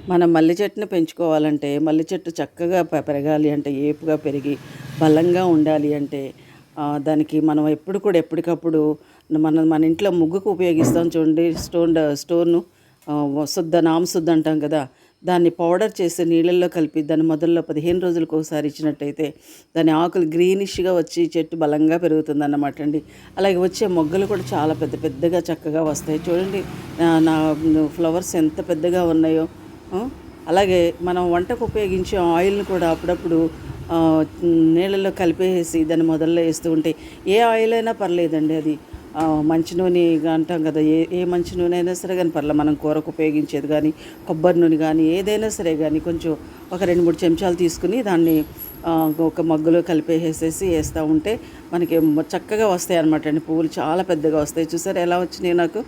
మనం మల్లె చెట్టుని పెంచుకోవాలంటే, మల్లె చెట్టు చక్కగా పెరగాలి అంటే, ఏపుగా పెరిగి బలంగా ఉండాలి అంటే, దానికి మనం ఎప్పుడు కూడా ఎప్పటికప్పుడు మనం మన ఇంట్లో ముగ్గుకు ఉపయోగిస్తాం చూడండి స్టోను, శుద్ధ నామశుద్ధ అంటాం కదా! దాన్ని పౌడర్ చేసి నీళ్ళల్లో కలిపి దాన్ని మొదల్లో 15 రోజులకోసారి ఇచ్చినట్టయితే దాని ఆకులు గ్రీనిష్‌గా వచ్చి చెట్టు బలంగా పెరుగుతుందన్నమాట అండి. అలాగే వచ్చే మొగ్గలు కూడా చాలా పెద్ద పెద్దగా చక్కగా వస్తాయి. చూడండి నా ఫ్లవర్స్ ఎంత పెద్దగా ఉన్నాయో. ఆ! అలాగే మనం వంటకు ఉపయోగించే ఆయిల్‌ని కూడా అప్పుడప్పుడు నీళ్ళలో కలిపేసి దాన్ని మొదల్లో ఏస్తూ ఉంటే ఏ ఆయిల్ అయినా పర్లేదండి అది. మంచి నూనె అంటాం కదా! ఏ ఏ మంచి నూనె అయినా సరే గాని పర్లే. మనం కూరకు ఉపయోగించేది గానీ, కొబ్బరి నూనె గానీ, ఏదైనా సరే గానీ కొంచెం ఒక 2, 3 చెంచాలు తీసుకొని దాన్ని ఒక మగ్గులో కలిపేసేసి ఏస్తా ఉంటే మనకి చక్కగా వస్తాయన్నమాట అండి. పువ్వులు చాలా పెద్దగా వస్తాయి. చూసారా ఎలా వచ్చినాయో నాకు?